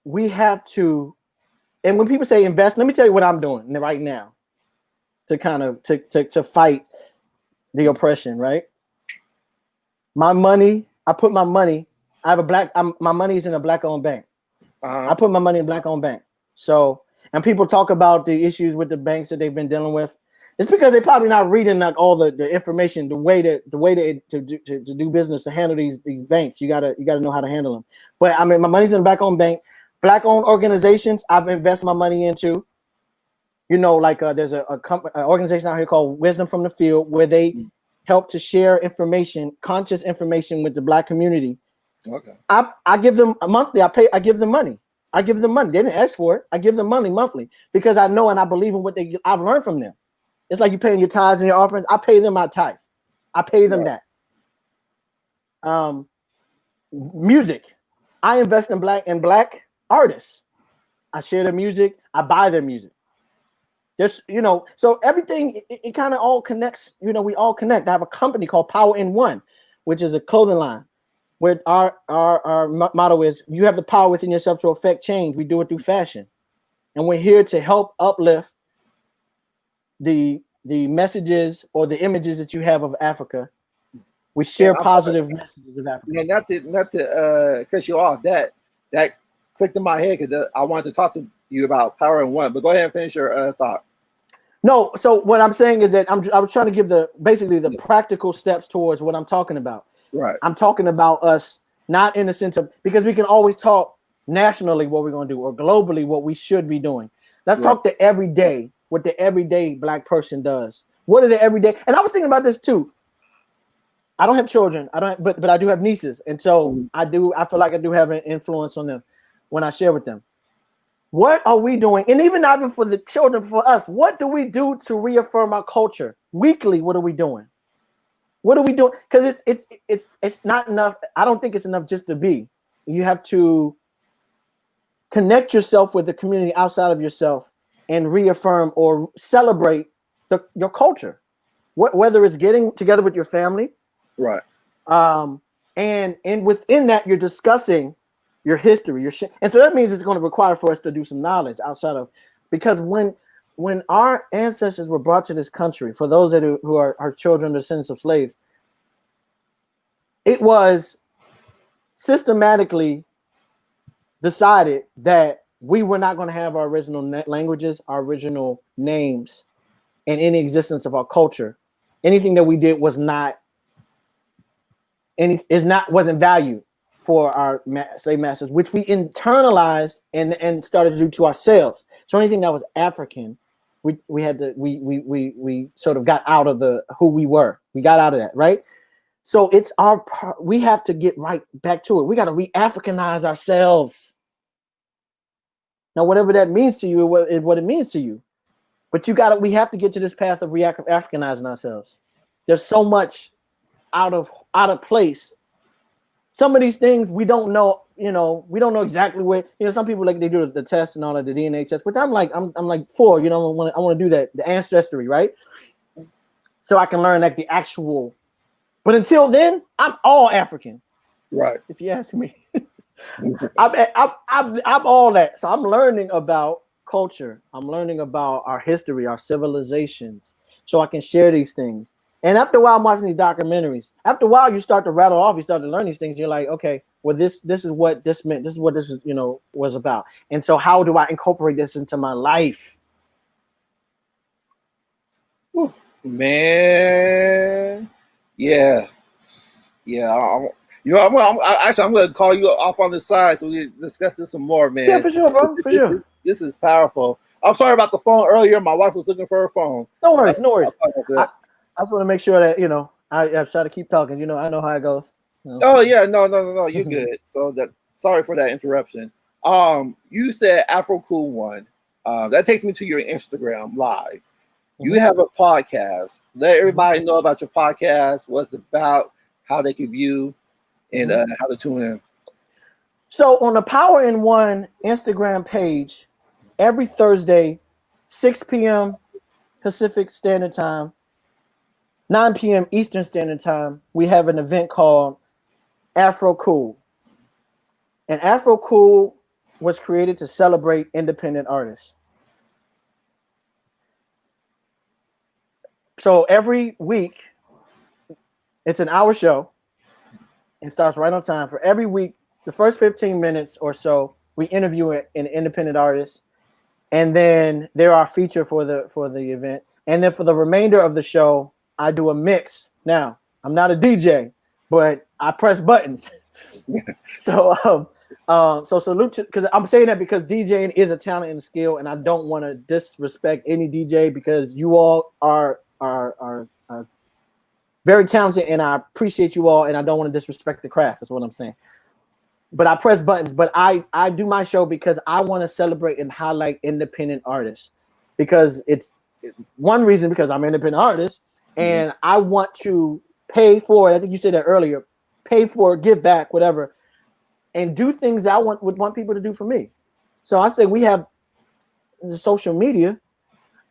we have to, and when people say invest, let me tell you what I'm doing right now to kind of to fight the oppression, right? My money, I put my money. I have my money is in a black-owned bank. I put my money in a black-owned bank. So, and people talk about the issues with the banks that they've been dealing with. It's because they're probably not reading like all the information, the way to do business, to handle these banks. You gotta know how to handle them. But I mean, my money's in a black-owned bank. Black-owned organizations, I've invested my money into. There's an organization out here called Wisdom from the Field, where they help to share information, conscious information with the black community. Okay. I give them a monthly. I give them money. They didn't ask for it. I give them money monthly because I know and I believe in what I've learned from them. It's like you're paying your tithes and your offerings. I pay them my tithe. I pay them that. Music. I invest in black artists. I share their music. I buy their music. So everything, it kind of all connects. We all connect. I have a company called Power in One, which is a clothing line, where our motto is, you have the power within yourself to affect change. We do it through fashion. And we're here to help uplift the messages or the images that you have of Africa. We share positive messages of Africa. Yeah, not to cut you off. That clicked in my head because I wanted to talk to you about Power in One. But go ahead and finish your thought. No, so what I'm saying is that I was trying to give the practical steps towards what I'm talking about. Right. I'm talking about us, not in the sense of, because we can always talk nationally what we're going to do or globally what we should be doing. Let's talk to everyday, what the everyday black person does. What are the everyday? And I was thinking about this too. I don't have children. But I do have nieces, and so I feel like I do have an influence on them when I share with them. What are we doing? And even not even for the children, for us, what do we do to reaffirm our culture? Weekly, what are we doing? What are we doing? Because it's not enough. I don't think it's enough just to be. You have to connect yourself with the community outside of yourself and reaffirm or celebrate your culture. Whether it's getting together with your family, right? And within that, you're discussing your history, and so that means it's going to require for us to do some knowledge outside of, because when our ancestors were brought to this country, for those who are children, descendants of slaves, it was systematically decided that we were not going to have our original languages, our original names, and any existence of our culture. Anything that we did wasn't valued for our slave masters, which we internalized and started to do to ourselves. So anything that was African, we sort of got out of who we were. We got out of that, right? So it's our part. We have to get right back to it. We got to re-Africanize ourselves. Now, whatever that means to you, what it means to you. But we have to get to this path of re-Africanizing ourselves. There's so much out of place. Some of these things we don't know, we don't know exactly where, some people like they do the test and all of the DNA test, which I'm like for, I want to do that, the ancestry, right? So I can learn like the actual, but until then, I'm all African. Right. If you ask me, I'm all that. So I'm learning about culture. I'm learning about our history, our civilizations, so I can share these things. And after a while, I'm watching these documentaries. After a while, you start to rattle off. You start to learn these things. You're like, okay, well, this is what this meant. This is what this is, was about. And so, how do I incorporate this into my life? Whew, man, yeah. I'm going to call you off on the side so we can discuss this some more, man. Yeah, for sure, bro. For sure. This is powerful. I'm sorry about the phone earlier. My wife was looking for her phone. No worries. I just want to make sure that I try to keep talking. I know how it goes. Oh yeah, no, you're good. So sorry for that interruption. You said Afro Cool one. That takes me to your Instagram live. You have a podcast. Let everybody know about your podcast, what it's about, how they can view, and how to tune in. So on the Power in One Instagram page, every Thursday, 6 p.m. Pacific Standard Time, 9 p.m. Eastern Standard Time, we have an event called Afro Cool. And Afro Cool was created to celebrate independent artists. So every week, it's an hour show. It starts right on time. For every week, the first 15 minutes or so, we interview an independent artist. And then there are feature for the event. And then for the remainder of the show, I do a mix. Now, I'm not a DJ, but I press buttons. So salute to, because I'm saying that because DJing is a talent and a skill, and I don't want to disrespect any DJ because you all are very talented, and I appreciate you all, and I don't want to disrespect the craft. That's what I'm saying. But I press buttons. But I do my show because I want to celebrate and highlight independent artists, because it's one reason because I'm an independent artist, and I want to pay for it. I think you said that earlier. Pay for it, give back, whatever, and do things that I would want people to do for me. So I say we have the social media.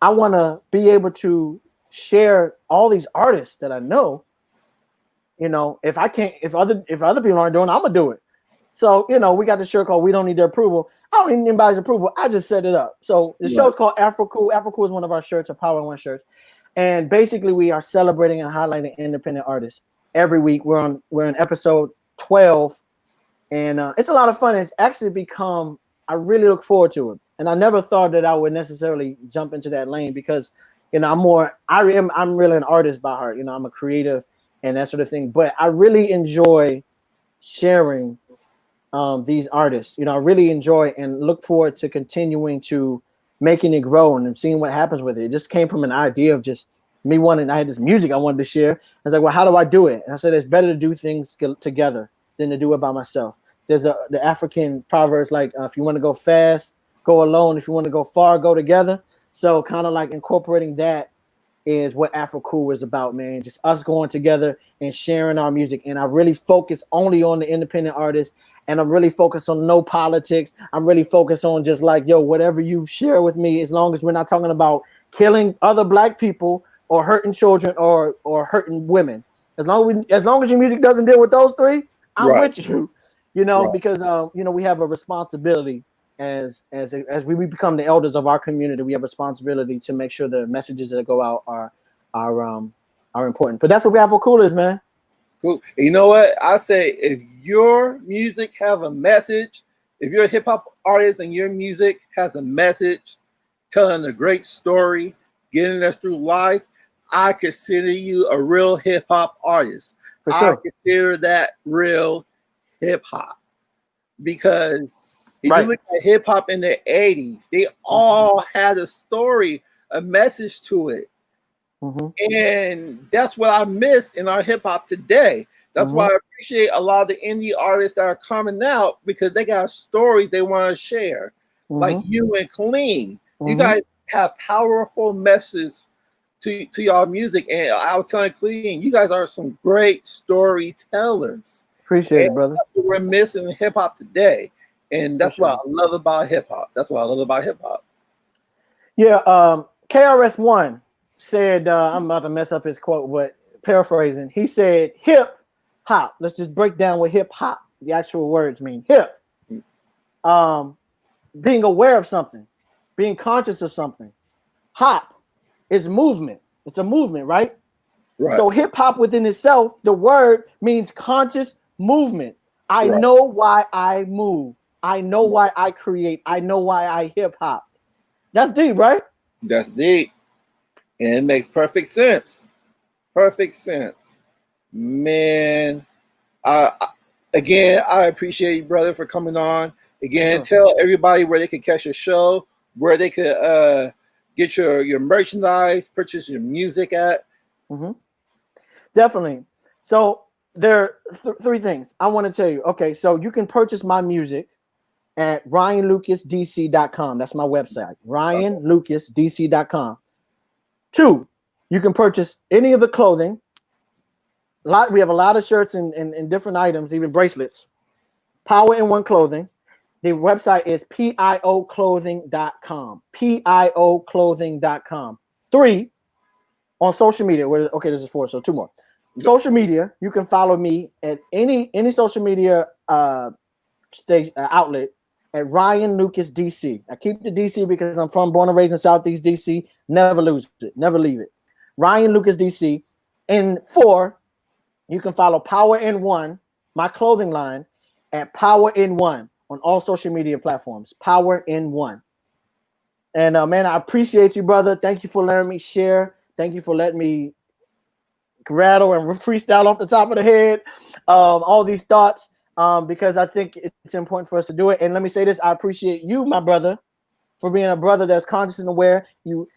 I want to be able to share all these artists that I know. If other people aren't doing it, I'm gonna do it. So we got the shirt called "We Don't Need Their Approval." I don't need anybody's approval. I just set it up. So the show's called Afro Cool. Afro Cool is one of our shirts, a Power One shirts, and basically we are celebrating and highlighting independent artists every week. We're on episode 12, and it's a lot of fun. It's actually become. I really look forward to it, and I never thought that I would necessarily jump into that lane because I'm really an artist by heart. I'm a creative and that sort of thing. But I really enjoy sharing these artists. I really enjoy and look forward to continuing to making it grow and seeing what happens with it. It just came from an idea of just me wanting. I had this music I wanted to share. I was like, well, how do I do it? And I said, it's better to do things together than to do it by myself. There's the African proverbs like, if you want to go fast, go alone. If you want to go far, go together. So kind of like incorporating that is what Afro Cool is about, man. Just us going together and sharing our music. And I really focus only on the independent artists, and I'm really focused on no politics. I'm really focused on just like, whatever you share with me, as long as we're not talking about killing other Black people or hurting children or hurting women. As long as your music doesn't deal with those three, I'm with you. Because we have a responsibility as we become the elders of our community. We have a responsibility to make sure the messages that go out are important. But that's what Afro Cool is, man. Cool. You know what? I say if your music have a message, if you're a hip hop artist and your music has a message, telling a great story, getting us through life, I consider you a real hip hop artist. For sure. I consider that real hip hop, because if you look at hip hop in the 80s, they all had a story, a message to it. And that's what I miss in our hip hop today. That's why I appreciate a lot of the indie artists that are coming out, because they got stories they want to share. Like you and Clean. You guys have powerful messages to y'all music. And I was telling Clean, you guys are some great storytellers. Appreciate it, brother. That's what we're missing in hip hop today. And that's what I love about hip hop. That's what I love about hip hop. Yeah, KRS-One said, I'm about to mess up his quote, but paraphrasing, he said, hip hop. Let's just break down what hip hop, the actual words mean. Hip, being aware of something, being conscious of something. Hop is movement. It's a movement, right? So hip hop within itself, the word means conscious movement. I know why I move. I know why I create. I know why I hip hop. That's deep, right? That's deep. And it makes perfect sense. Perfect sense. Man, again, I appreciate you, brother, for coming on. Again, tell everybody where they can catch your show, where they could get your merchandise, purchase your music at. Definitely. So there are three things I want to tell you. Okay, so you can purchase my music at ryanlucasdc.com. That's my website, ryanlucasdc.com. 2, you can purchase any of the clothing. We have a lot of shirts and different items, even bracelets. Power in One Clothing. The website is pioclothing.com. pioclothing.com. 3, on social media. Okay, this is 4, so 2 more. Social media, you can follow me at any social media outlet at Ryan Lucas DC. I keep the DC because I'm born and raised in Southeast DC. Never lose it, never leave it. Ryan Lucas DC. And 4, you can follow Power in One, my clothing line, at Power in One on all social media platforms. Power in One. And man, I appreciate you, brother. Thank you for letting me share. Thank you for letting me rattle and freestyle off the top of the head all these thoughts, because I think it's important for us to do it. And let me say this: I appreciate you, my brother, for being a brother that's conscious and aware. You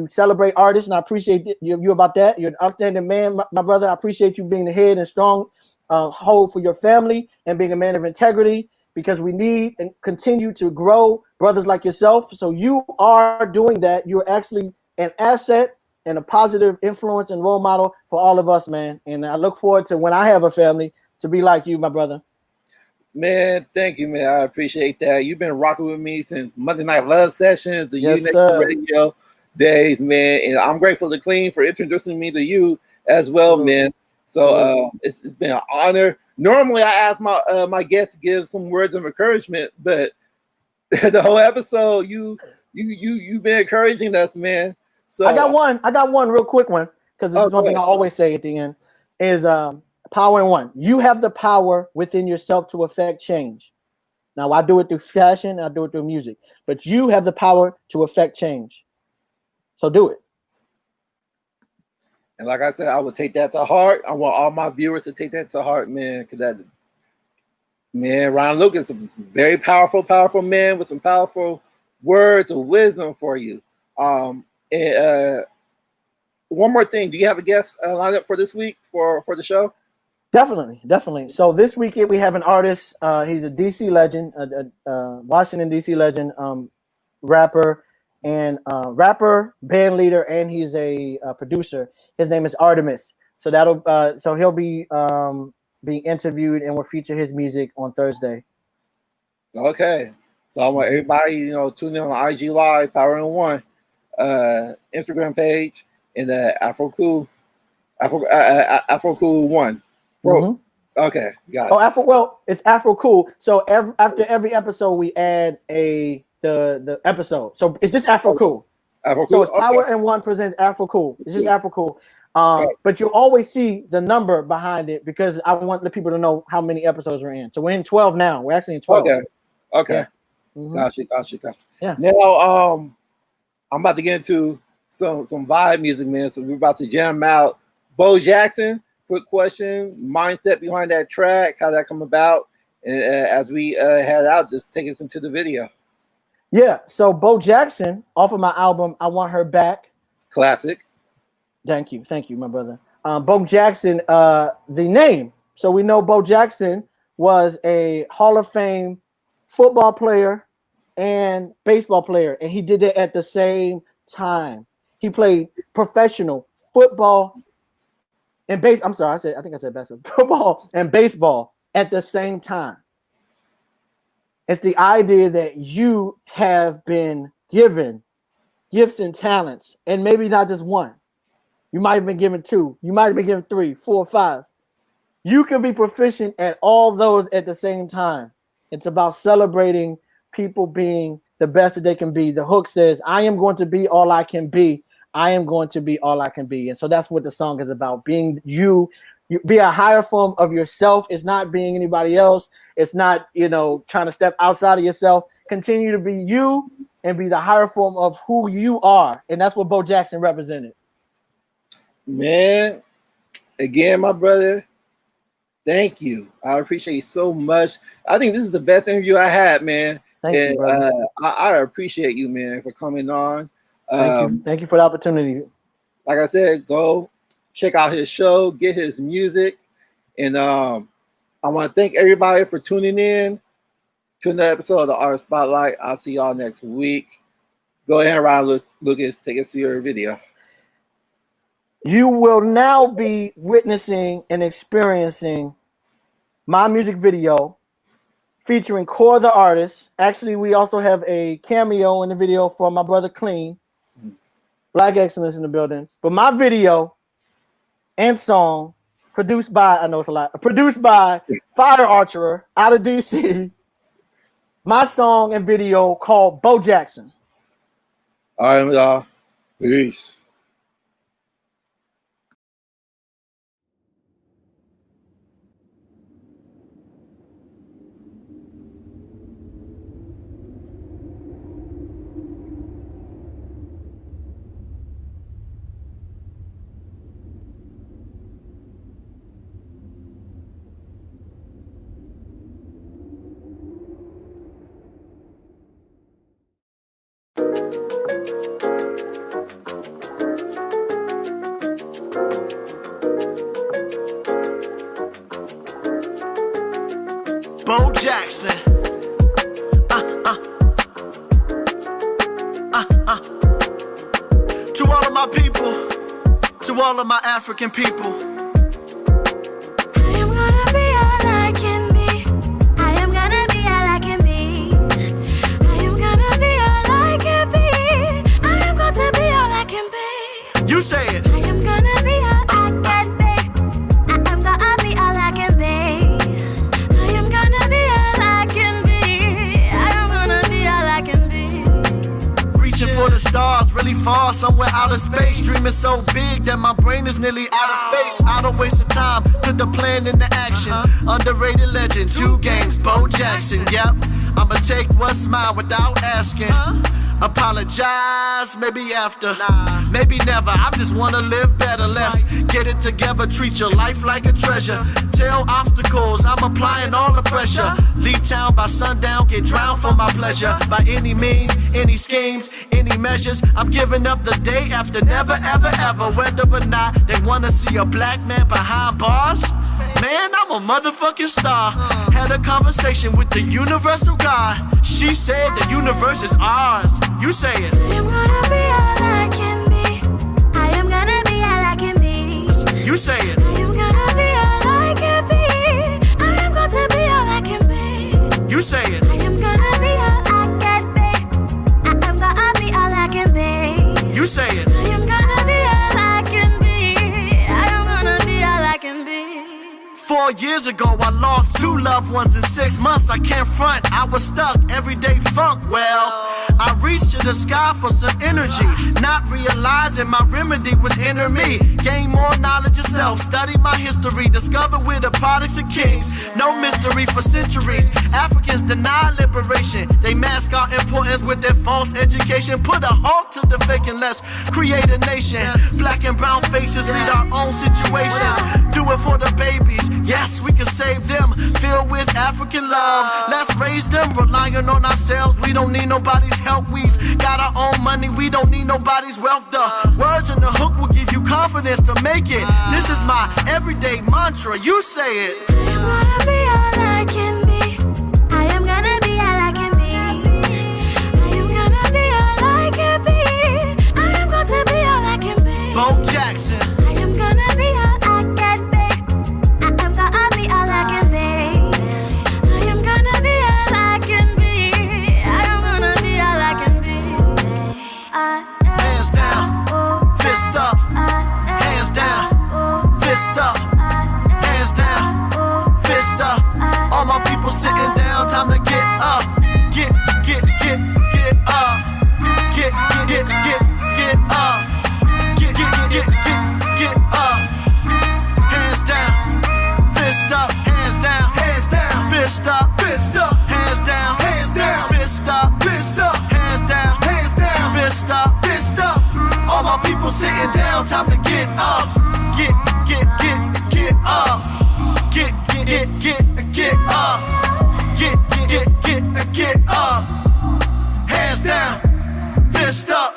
celebrate artists, and I appreciate you about that. You're an outstanding man, my brother. I appreciate you being the head and strong hold for your family and being a man of integrity, because we need and continue to grow brothers like yourself. So you are doing that. You're actually an asset and a positive influence and role model for all of us, man. And I look forward to when I have a family to be like you, my brother. Man, thank you, man. I appreciate that. You've been rocking with me since Monday Night Love Sessions, the Yes, Unity Radio days, man. And I'm grateful to Clean for introducing me to you as well, man. So it's been an honor. Normally, I ask my guests to give some words of encouragement, but the whole episode, you've been encouraging us, man. So I got one real quick one, because this is one thing I always say at the end is Power in One. You have the power within yourself to affect change. Now, I do it through fashion, I do it through music, but you have the power to affect change. So do it. And like I said, I will take that to heart. I want all my viewers to take that to heart, man, because Ryan Lucas is a very powerful man with some powerful words of wisdom for you. And one more thing, do you have a guest lined up for this week for the show? Definitely. So this weekend we have an artist. He's a DC legend, Washington DC legend, rapper, band leader, and he's a producer. His name is Artemis. So so he'll be being interviewed, and we'll feature his music on Thursday. Okay. So I want everybody, tune in on IG Live, Power in One, Instagram page, and Afro Cool 1. Okay, got it. It's Afro Cool. So after every episode, we add the episode. So it's just Afro Cool. So it's Power in One presents Afro Cool. It's just Afro Cool. But you'll always see the number behind it, because I want the people to know how many episodes we're in. So we're in 12 now. We're actually in 12. Okay. Yeah. Gotcha. Yeah. Now, I'm about to get into some vibe music, man. So we're about to jam out Bo Jackson. Quick question: mindset behind that track, how that come about, and as we head out, just take us into the video. Yeah. So Bo Jackson, off of my album "I Want Her Back." Classic. Thank you, my brother. Bo Jackson, the name. So we know Bo Jackson was a Hall of Fame football player and baseball player, and he did it at the same time. He played professional football and I think I said basketball, football and baseball at the same time. It's the idea that you have been given gifts and talents, and maybe not just one. You might have been given 2. You might have been given 3, 4, 5. You can be proficient at all those at the same time. It's about celebrating people being the best that they can be. The hook says, I am going to be all I can be. I am going to be all I can be. And so that's what the song is about. Being you be a higher form of yourself. It's not being anybody else. It's not, trying to step outside of yourself. Continue to be you and be the higher form of who you are. And that's what Bo Jackson represented. Man, again, my brother, thank you. I appreciate you so much. I think this is the best interview I had, man. Thank you, brother. I appreciate you, man, for coming on. Thank you for the opportunity. Like I said, go check out his show, get his music. And I want to thank everybody for tuning in to another episode of the Art Spotlight. I'll see y'all next week. Go ahead and Ryan Lucas, take us to your video. You will now be witnessing and experiencing my music video featuring Core the artist. Actually, we also have a cameo in the video for my brother Clean. Black Excellence in the building. But my video and song produced by Fire Archer out of DC. My song and video called Bo Jackson. All right, y'all. Peace. Bo Jackson. To all of my people, to all of my African people. I am gonna be all I can be. I am gonna be all I can be. I am gonna be all I can be. I am going to be all I can be. You say it. I am gonna be all I can be. I am gonna be all I can be. I am gonna be all I can be. I am gonna be all I can be. Reaching for the stars, really far, somewhere out of space. Dreaming so big that my brain is nearly out of space. I don't waste the time, put the plan into action. Underrated legend, 2 games, Bo Jackson, yep. I'ma take what's mine without asking. Apologize, maybe after, maybe never. I just wanna live better. Let's get it together, treat your life like a treasure. Tell obstacles, I'm applying all the pressure. Leave town by sundown, get drowned for my pleasure. By any means, any schemes, any measures, I'm giving up the day after never, ever, ever. Whether or not they wanna see a black man behind bars. Man, I'm a motherfucking star. Had a conversation with the universal God. She said the universe is ours. You say it. I am gonna be all I can be. I am gonna be all I can be. You say it. I am gonna be all I can be. I am going to be all I can be. You say it. I am gonna be all I can be. I am gonna be all I can be. You say it. I am gonna be all I can be. I am gonna be all I can be. 4 years ago, I lost 2 loved ones in 6 months. I can't front, I was stuck, everyday funk. Well, I reached to the sky for some energy, not realizing my remedy was inner me. Gain more knowledge of self, study my history, discover we're the products of kings. No mystery for centuries. Africans deny liberation. They mask our importance with their false education. Put a halt to the fake and let's create a nation. Black and brown faces lead our own situations. Do it for the babies. Yes, we can save them. Filled with African African love. Let's raise them, relying on ourselves. We don't need nobody's help. We've got our own money, we don't need nobody's wealth. The words in the hook will give you confidence to make it. This is my everyday mantra, you say it. I am gonna be all I can be. I am gonna be all I can be. I am gonna be all I can be. I am going to be all I can be. Bo Jackson. I am gonna be all I can be. I am gonna be all I can be. I am gonna be all I can be. I am gonna be all I can be. Hands down, fist up. Hands down, fist up. Hands down, fist up. All my people sitting down, time to get up. Get up. Get up. Get up. Hands down, fist up. Hands down, fist up. Hands down, fist up. Hands down, fist up. All my people sitting down, time to get up. Get up. Get up. Get up. Hands down, fist up.